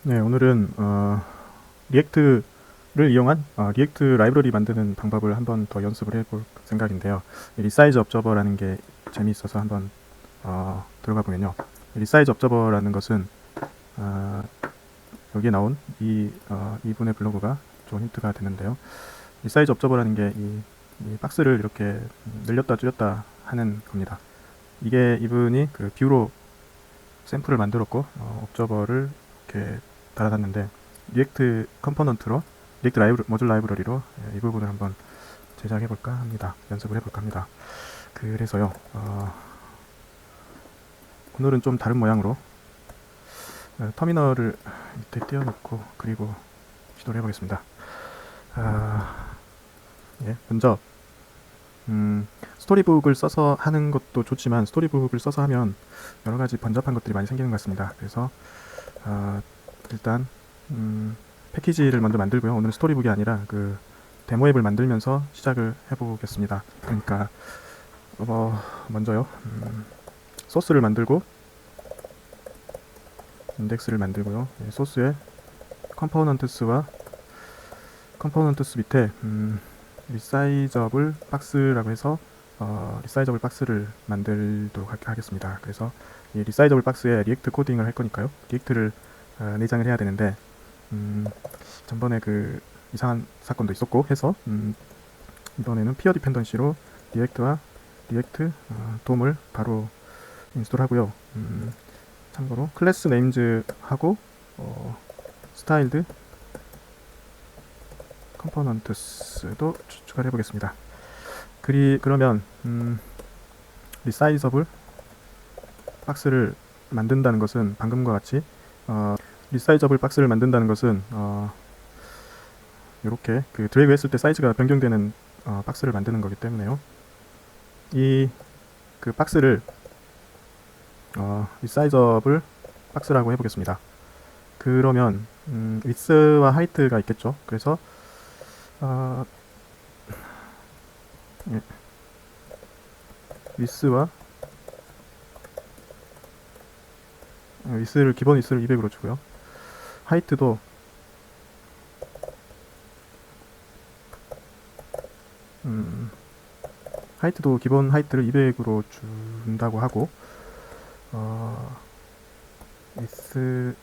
네, 오늘은 리액트를 이용한 리액트 라이브러리 만드는 방법을 한번 더 연습을 해볼 생각인데요. 리사이즈 업저버라는 게 재미있어서 한번 들어가 보면요. 리사이즈 업저버라는 것은 여기에 나온 이분의 블로그가 좀 힌트가 되는데요. 리사이즈 업저버라는 게 이 박스를 이렇게 늘렸다 줄였다 하는 겁니다. 이게 이분이 그 뷰로 샘플을 만들었고 업저버를 이렇게 달아놨는데 리액트 컴포넌트로 리액트 모듈 라이브러리로 이 부분을 한번 제작해 볼까 합니다. 연습을 해볼까 합니다. 그래서요 오늘은 좀 다른 모양으로 터미널을 밑에 띄워놓고 그리고 시도를 해보겠습니다. 예, 먼저 스토리북을 써서 하는 것도 좋지만 스토리북을 써서 하면 여러가지 번잡한 것들이 많이 생기는 것 같습니다. 그래서 일단 패키지를 먼저 만들고요. 오늘은 스토리북이 아니라 그 데모 앱을 만들면서 시작을 해보겠습니다. 그러니까 먼저요 소스를 만들고 인덱스를 만들고요. 소스에 컴포넌트스와 컴포넌트스 밑에 리사이저블 박스라고 해서 리사이저블 박스를 만들도록 하겠습니다. 그래서 이 리사이저블 박스에 리액트 코딩을 할 거니까요. 리액트를 내장을 해야 되는데 전번에 그 이상한 사건도 있었고 해서 이번에는 피어 디펜던시로 리액트와 리액트 돔을 바로 인스톨하고요. 참고로 클래스 네임즈하고 스타일드 컴포넌트스도 추가를 해보겠습니다. 그러면 리사이저블 박스를 만든다는 것은 방금과 같이 리사이저블 박스를 만든다는 것은 이렇게 그 드래그 했을 때 사이즈가 변경되는 박스를 만드는 거기 때문에요. 이 그 박스를 리사이저블 박스라고 해보겠습니다. 그러면 위스와 하이트가 있겠죠. 그래서 예, 위스를 기본 위스를 200으로 주고요. 하이트도 기본 하이트를 200으로 준다고 하고 위스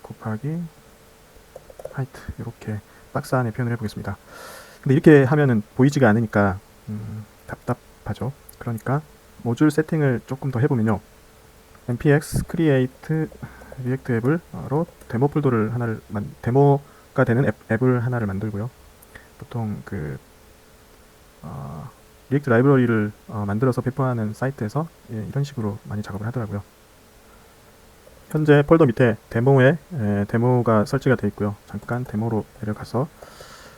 곱하기 하이트 이렇게 박스 안에 표현을 해보겠습니다. 근데 이렇게 하면은 보이지가 않으니까 답답하죠. 그러니까 모듈 세팅을 조금 더 해보면요. npx create react 앱으로 데모 폴더를 데모가 되는 앱을 하나를 만들고요. 보통 그 리액트 라이브러리를 만들어서 배포하는 사이트에서 이런 식으로 많이 작업을 하더라고요. 현재 폴더 밑에 데모가 설치가 되어 있고요. 잠깐 데모로 내려가서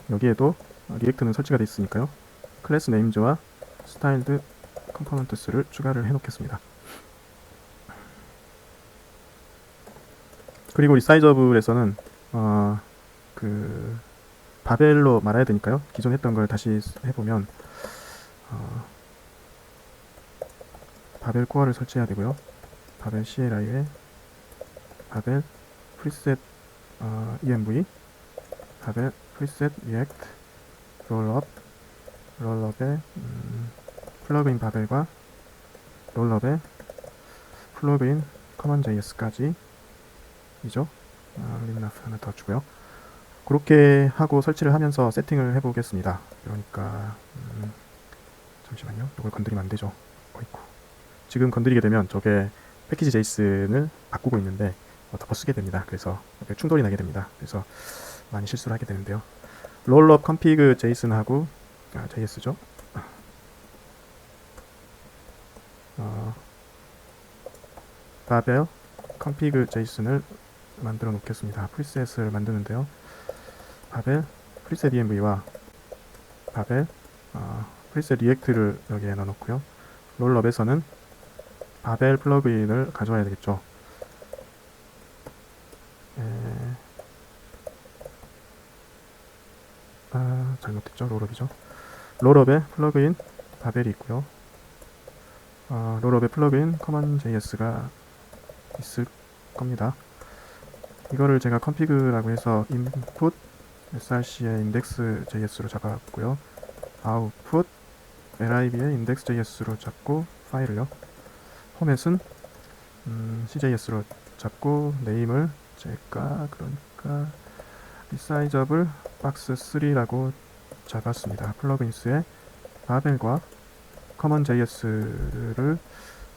여기에도 리액트는 설치가 되어 있으니까요. 클래스 네임즈와 스타일드 컴포넌트스를 추가를 해 놓겠습니다. 그리고 리사이저블에서는 그 바벨로 말아야 되니까요. 기존 했던 걸 다시 해보면 바벨 코어를 설치해야 되고요. 바벨 CLI에 바벨 프리셋 env 바벨 프리셋 리액트 롤업에 플러그인 바벨과 롤업에 플러그인 커먼 JS까지 이죠. 림나프 하나 더 주고요. 그렇게 하고 설치를 하면서 세팅을 해보겠습니다. 그러니까 잠시만요. 이걸 건드리면 안 되죠. 어이쿠. 지금 건드리게 되면 저게 패키지 제이슨을 바꾸고 있는데 덮어 쓰게 됩니다. 그래서 충돌이 나게 됩니다. 그래서 많이 실수를 하게 되는데요. 롤업 config 제이슨하고 JS죠. 바벨 config 제이슨을 만들어 놓겠습니다. 프리셋을 만드는데요. 바벨 프리셋 env와 바벨 프리셋 리액트를 여기에 넣어놓고요. 롤업에서는 바벨 플러그인을 가져와야 되겠죠. 잘못했죠. 롤업이죠. 롤업에 플러그인 바벨이 있고요. 롤업에 플러그인 커먼 JS가 있을 겁니다. 이거를 제가 config라고 해서 input src의 index.js로 잡았고요. output lib의 index.js로 잡고 파일을요. 포맷은 cjs로 잡고 네임을 제가 그러니까 resizable box3라고 잡았습니다. 플러그인스에 바벨과 common.js를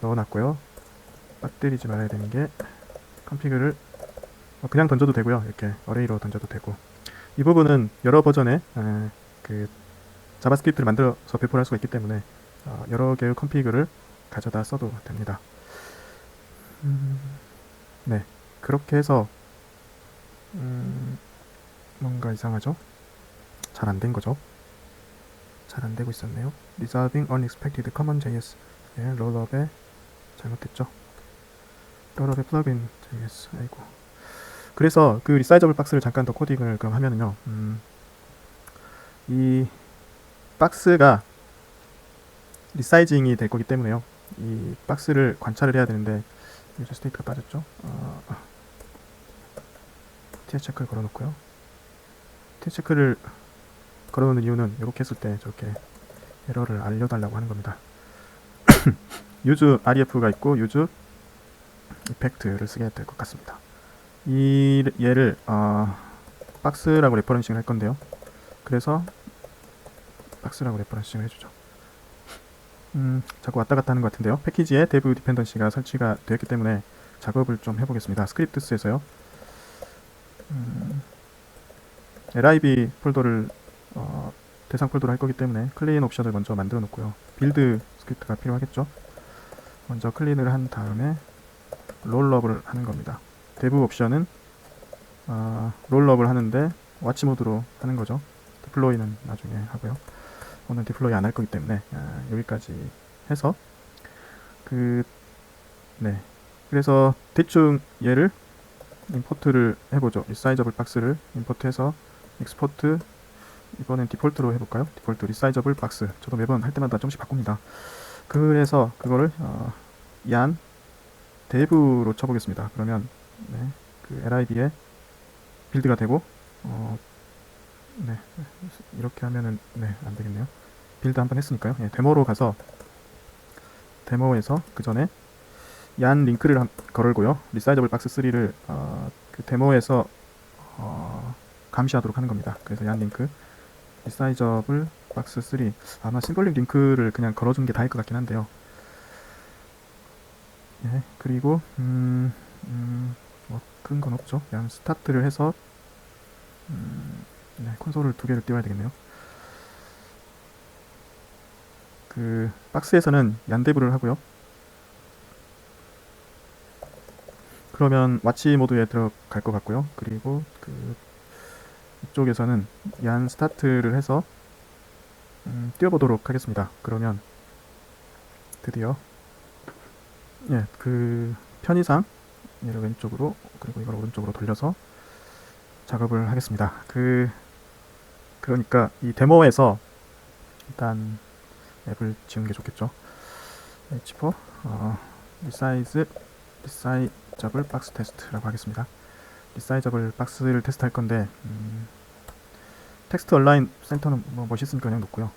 넣어놨고요. 빠뜨리지 말아야 되는 게 config를 그냥 던져도 되고요. 이렇게 어레이로 던져도 되고, 이 부분은 여러 버전의 그 자바스크립트를 만들어서 배포를 할 수가 있기 때문에 여러 개의 config를 가져다 써도 됩니다. 네, 그렇게 해서 뭔가 이상하죠? 잘 안 된 거죠? 잘 안 되고 있었네요. Resolving Unexpected Common JS 롤업에 잘못됐죠? 롤업의 플러그인 JS. 아이고. 그래서 그 리사이저블 박스를 잠깐 더 코딩을 그럼 하면은요, 이 박스가 리사이징이 될 거기 때문에요. 이 박스를 관찰을 해야 되는데 유저 스테이트가 빠졌죠. TS 체크를 걸어놓고요. TS 체크를 걸어놓는 이유는 이렇게 했을 때 저렇게 에러를 알려달라고 하는 겁니다. use ref가 있고 use 이펙트를 쓰게 될 것 같습니다. 얘를 박스라고 레퍼런싱을 할 건데요. 그래서 박스라고 레퍼런싱을 해주죠. 자꾸 왔다 갔다 하는 것 같은데요. 패키지에 dev 디펜던시가 설치가 되었기 때문에 작업을 좀 해보겠습니다. 스크립트스에서요. lib 폴더를 대상 폴더로 할 거기 때문에 클린 옵션을 먼저 만들어 놓고요. 빌드 스크립트가 필요하겠죠. 먼저 클린을 한 다음에 롤업을 하는 겁니다. dev 옵션은 롤업을 하는데 왓치 모드로 하는 거죠. 디플로이는 나중에 하고요. 오늘 디플로이 안 할 거기 때문에 여기까지 해서 네, 그래서 대충 얘를 임포트를 해보죠. 리사이저블 박스를 임포트해서 익스포트, 이번엔 디폴트로 해볼까요? 디폴트 리사이저블 박스. 저도 매번 할 때마다 조금씩 바꿉니다. 그래서 그거를 yan dev로 쳐보겠습니다. 그러면 네, 그 lib에 빌드가 되고 네, 이렇게 하면은 네, 안 되겠네요. 빌드 한번 했으니까요. 예, 데모로 가서 데모에서 그 전에 yan 링크를 걸고요. 리사이저블 박스 3를 그 데모에서 감시하도록 하는 겁니다. 그래서 yan 링크 리사이저블 박스 3, 아마 심볼릭 링크를 그냥 걸어준 게 다일 것 같긴 한데요. 예, 그리고 뭐 큰 건 없죠. 그냥 스타트를 해서 네, 콘솔을 두 개를 띄워야 되겠네요. 그 박스에서는 얀데브를 하고요. 그러면 왓치 모드에 들어갈 것 같고요. 그리고 그 이쪽에서는 얀 스타트를 해서 띄워보도록 하겠습니다. 그러면 드디어 예, 그 편의상 얘를 왼쪽으로 그리고 이걸 오른쪽으로 돌려서 작업을 하겠습니다. 그러니까 이 데모에서 일단 앱을 지우는 게 좋겠죠. h4 리사이저블 박스 테스트라고 하겠습니다. 리사이저블 박스를 테스트할 건데 텍스트 얼라인 센터는 뭐 멋있으니까 그냥 놓고요.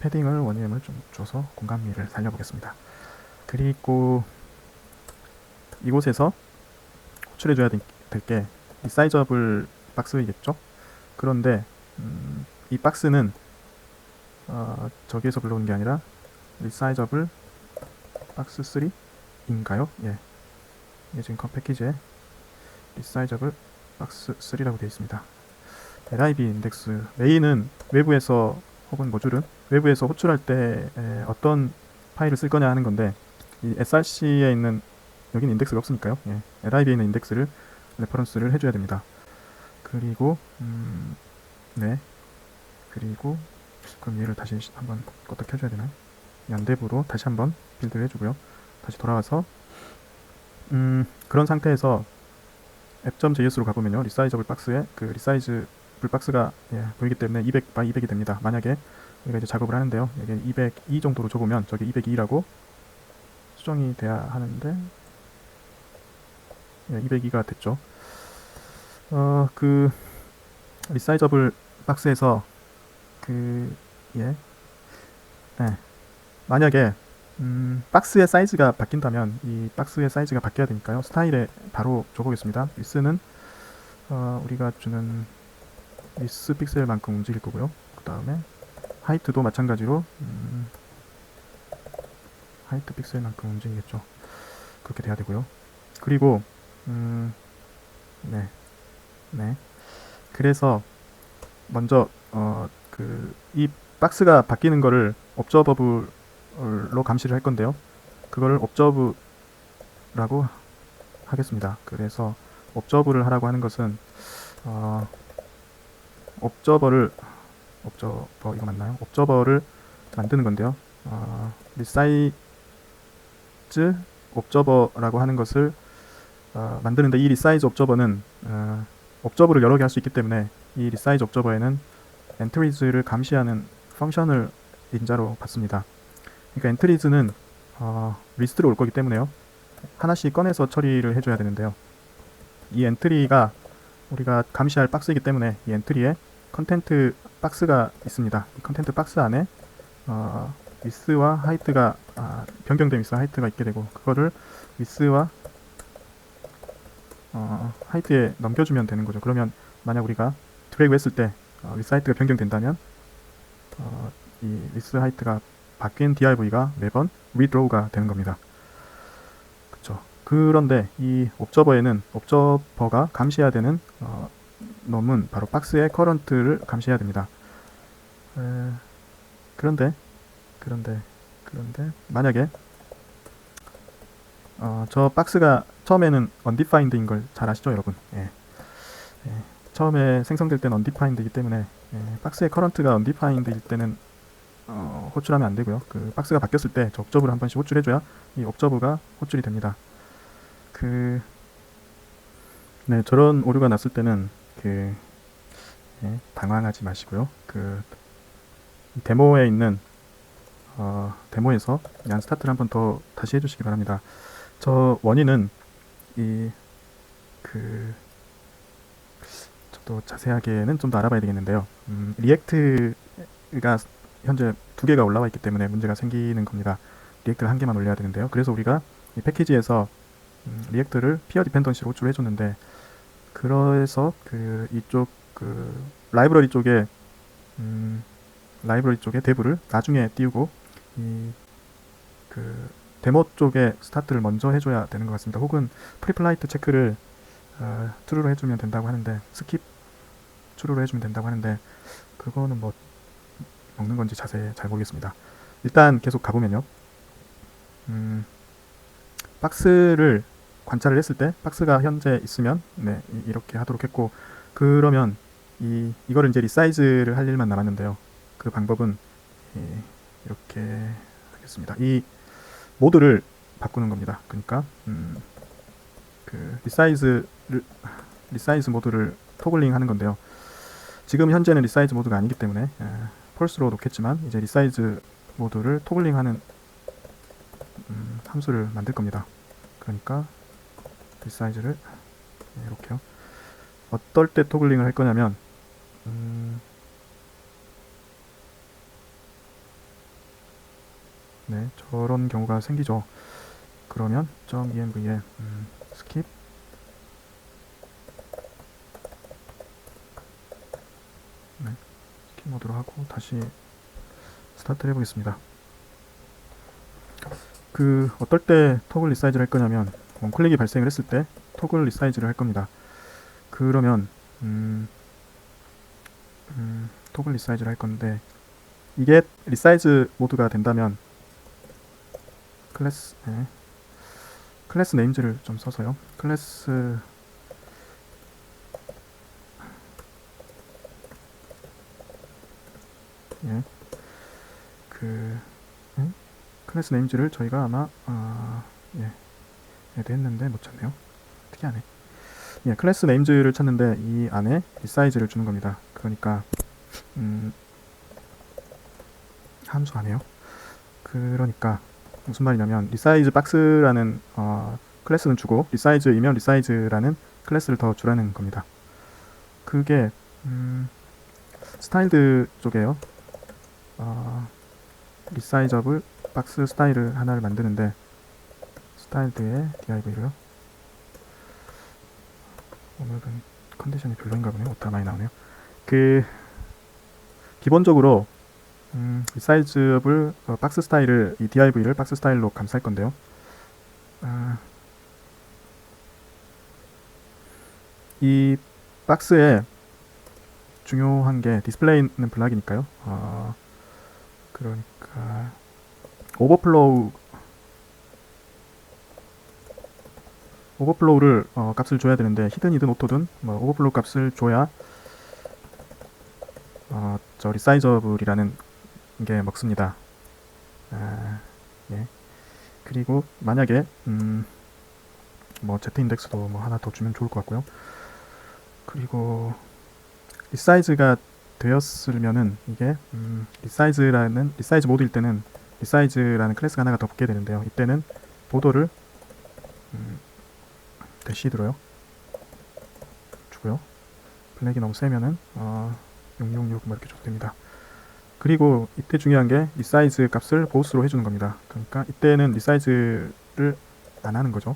패딩을 원위엠을 좀 줘서 공간미를 살려보겠습니다. 그리고 이곳에서 호출해줘야 될 게 리사이저블 박스이겠죠. 그런데 이 박스는 저기에서 불러오는 게 아니라 리사이저블 박스 3인가요? 예, 이게 지금 컴 패키지에 리사이저블 박스 3라고 되어 있습니다. lib 인덱스 메인은 외부에서 혹은 모듈은 외부에서 호출할 때 어떤 파일을 쓸 거냐 하는 건데, 이 src에 있는 여기는 인덱스가 없으니까요. 예, lib에 있는 인덱스를 레퍼런스를 해줘야 됩니다. 그리고 네, 그리고 그럼 얘를 다시 한번 껐다 켜줘야 되나요? 연대부로 다시 한번 빌드를 해주고요. 다시 돌아와서 그런 상태에서 app.js로 가보면요, 리사이저블 박스에 그 리사이즈블 박스가 보이기 때문에 200 by 200이 됩니다. 만약에 우리가 이제 작업을 하는데요, 여기 202 정도로 적으면 저기 202라고 수정이 돼야 하는데 202가 됐죠. 그 리사이저블 박스에서 예, 네. 만약에 박스의 사이즈가 바뀐다면 이 박스의 사이즈가 바뀌어야 되니까요. 스타일에 바로 줘보겠습니다. 위스는 우리가 주는 위스 픽셀만큼 움직일 거고요. 그 다음에 하이트도 마찬가지로 하이트 픽셀만큼 움직이겠죠. 그렇게 돼야 되고요. 그리고 네, 네. 그래서 먼저 이 박스가 바뀌는 거를 옵저버블로 감시를 할 건데요. 그거를 옵저브라고 하겠습니다. 그래서 옵저브를 하라고 하는 것은 옵저버 이거 맞나요? 옵저버를 만드는 건데요. 리사이즈 옵저버라고 하는 것을 만드는데 이 리사이즈 옵저버는 옵저버를 여러 개 할 수 있기 때문에 이 리사이즈 옵저버에는 엔트리즈를 감시하는 펑션을 인자로 받습니다. 그러니까 엔트리즈는 리스트로 올 거기 때문에요. 하나씩 꺼내서 처리를 해줘야 되는데요. 이 엔트리가 우리가 감시할 박스이기 때문에 이 엔트리에 컨텐트 박스가 있습니다. 이 컨텐트 박스 안에 위스와 하이트가 변경된 위스와 하이트가 있게 되고 그거를 위스와 하이트에 넘겨주면 되는 거죠. 그러면 만약 우리가 드래그 했을 때 위스 하이트가 변경된다면 이 위스 하이트가 바뀐 DRV가 매번 withdraw가 되는 겁니다. 그쵸. 그런데 이 옵저버에는 옵저버가 감시해야 되는 놈은 바로 박스의 커런트를 감시해야 됩니다. 그런데 만약에 저 박스가 처음에는 undefined인 걸 잘 아시죠, 여러분? 예. 처음에 생성될 때는 undefined이기 때문에 박스의 커런트가 undefined일 때는 호출하면 안 되고요. 그 박스가 바뀌었을 때 저 옵저브를 한 번씩 호출해줘야 이 옵저브가 호출이 됩니다. 네, 저런 오류가 났을 때는 당황하지 마시고요. 데모에 있는 데모에서 얀 스타트를 한 번 더 다시 해주시기 바랍니다. 저 원인은 저도 자세하게는 좀 더 알아봐야 되겠는데요. 리액트가 현재 2개가 올라와 있기 때문에 문제가 생기는 겁니다. 리액트를 1개만 올려야 되는데요. 그래서 우리가 이 패키지에서 리액트를 피어 디펜던시로 호출해 줬는데 그래서 이쪽 라이브러리 쪽에 대부를 나중에 띄우고 데모 쪽에 스타트를 먼저 해줘야 되는 것 같습니다. 혹은 프리플라이트 체크를 true로 해주면 된다고 하는데 스킵 true로 해주면 된다고 하는데 그거는 뭐 먹는 건지 자세히 잘 모르겠습니다. 일단 계속 가보면요. 박스를 관찰을 했을 때 박스가 현재 있으면 이렇게 하도록 했고 그러면 이거를 이제 리사이즈를 할 일만 남았는데요. 그 방법은 이렇게 하겠습니다. 이 모드를 바꾸는 겁니다. 그러니까 리사이즈 모드를 토글링 하는 건데요. 지금 현재는 리사이즈 모드가 아니기 때문에 펄스로 놓겠지만 이제 리사이즈 모드를 토글링 하는 함수를 만들 겁니다. 그러니까 리사이즈를 이렇게요. 어떨 때 토글링을 할 거냐면 네, 저런 경우가 생기죠. 그러면 .env에 skip 스킵 모드로 하고 다시 스타트를 해보겠습니다. 어떨 때 토글 리사이즈를 할 거냐면 원클릭이 발생을 했을 때 토글 리사이즈를 할 겁니다. 그러면 토글 리사이즈를 할 건데 이게 리사이즈 모드가 된다면 클래스 네임즈를 좀 써서요. 클래스 클래스 네임즈를 저희가 아마 했는데 못 찾네요. 특이하네. 클래스 네임즈를 찾는데 이 안에 리사이즈를 주는 겁니다. 그러니까 함수 안에요. 그러니까 무슨 말이냐면 리사이즈 박스라는 클래스는 주고 리사이즈이면 리사이즈라는 클래스를 더 주라는 겁니다. 그게 스타일드 쪽에요. 리사이저블 박스 스타일을 하나를 만드는데 스타일드의 DIV로요. 오늘은 컨디션이 별로인가 보네요. 오타가 많이 나오네요. 기본적으로 리사이즈블 박스 스타일을 이 DIV를 박스 스타일로 감쌀 건데요. 이 박스에 중요한 게 디스플레이는 블락이니까요. 그러니까 오버플로우를 값을 줘야 되는데 히든이든 오토든 오버플로우 값을 줘야 저 리사이저블이라는 게 먹습니다. 예. 그리고 만약에 Z 인덱스도 하나 더 주면 좋을 것 같고요. 그리고 리사이즈가 되었으면은 이게 리사이즈 모드일 때는 리사이즈라는 클래스가 하나가 더 붙게 되는데요. 이때는 보더를 대시드로요 주고요. 블랙이 너무 세면은 666 이렇게 줘도 됩니다. 그리고 이때 중요한 게 리사이즈 값을 보스로 해주는 겁니다. 그러니까 이때는 리사이즈를 안 하는 거죠.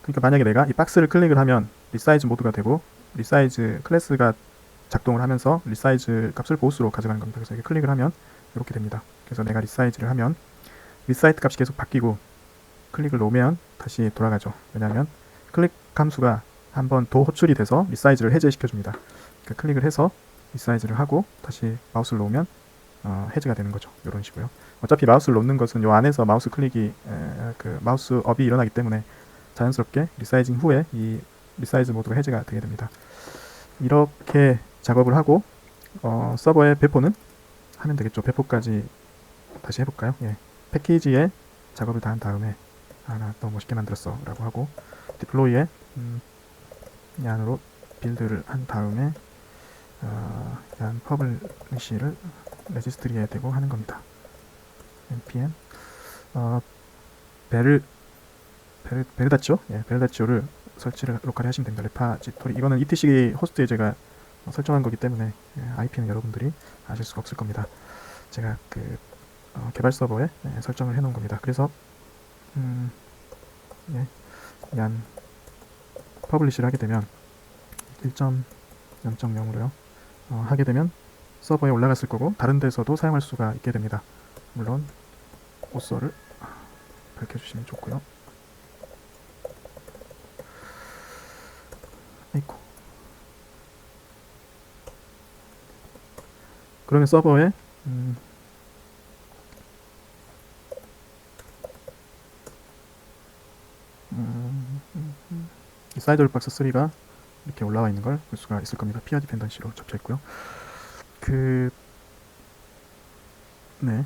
그러니까 만약에 내가 이 박스를 클릭을 하면 리사이즈 모드가 되고 리사이즈 클래스가 작동을 하면서 리사이즈 값을 보스로 가져가는 겁니다. 그래서 이렇게 클릭을 하면 이렇게 됩니다. 그래서 내가 리사이즈를 하면 리사이즈 값이 계속 바뀌고 클릭을 놓으면 다시 돌아가죠. 왜냐하면 클릭 함수가 한번 더 호출이 돼서 리사이즈를 해제시켜줍니다. 그러니까 클릭을 해서 리사이즈를 하고 다시 마우스를 놓으면 해제가 되는 거죠. 이런 식으로요. 어차피 마우스를 놓는 것은 요 안에서 마우스 클릭이 마우스 업이 일어나기 때문에 자연스럽게 리사이징 후에 이 리사이즈 모드가 해제가 되게 됩니다. 이렇게 작업을 하고 서버의 배포는 하면 되겠죠. 배포까지 다시 해볼까요? 예. 패키지에 작업을 다 한 다음에 하나 너무 멋있게 만들었어 라고 하고 디플로이에 이 안으로 빌드를 한 다음에 얀 퍼블리시를 레지스트리에 대고 하는 겁니다. npm 베르다치오? 예, 베르다치오를 설치를 로컬에 하시면 됩니다. 레파지토리 이거는 etc 호스트에 제가 설정한 거기 때문에 IP는 여러분들이 아실 수가 없을 겁니다. 제가 개발 서버에 설정을 해놓은 겁니다. 그래서 얀 퍼블리시를 하게 되면 1.0.0으로요 하게 되면 서버에 올라갔을 거고 다른 데서도 사용할 수가 있게 됩니다. 물론 오서를 밝혀주시면 좋고요. 아이고. 그러면 서버에 이 사이드 박스 3가 이렇게 올라와 있는 걸 볼 수가 있을 겁니다. PR 디펜던시로 접혀 있고요. 네.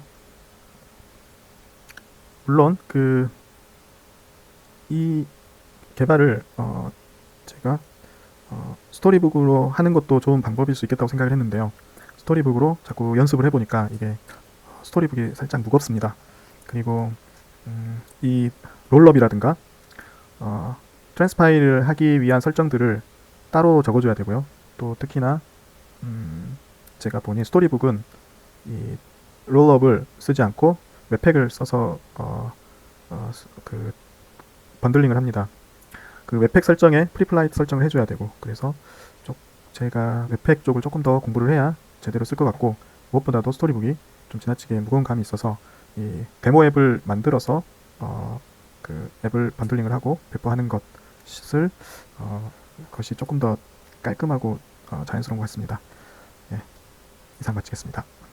물론 이 개발을 제가 스토리북으로 하는 것도 좋은 방법일 수 있겠다고 생각을 했는데요. 스토리북으로 자꾸 연습을 해보니까 이게 스토리북이 살짝 무겁습니다. 그리고 이 롤업이라든가 트랜스파일을 하기 위한 설정들을 따로 적어줘야 되고요. 또 특히나 제가 보니 스토리북은 이 롤업을 쓰지 않고 웹팩을 써서 번들링을 합니다. 그 웹팩 설정에 프리플라이트 설정을 해줘야 되고 그래서 제가 웹팩 쪽을 조금 더 공부를 해야 제대로 쓸 것 같고 무엇보다도 스토리북이 좀 지나치게 무거운 감이 있어서 이 데모 앱을 만들어서 앱을 번들링을 하고 배포하는 것이 조금 더 깔끔하고 자연스러운 것 같습니다. 예, 이상 마치겠습니다.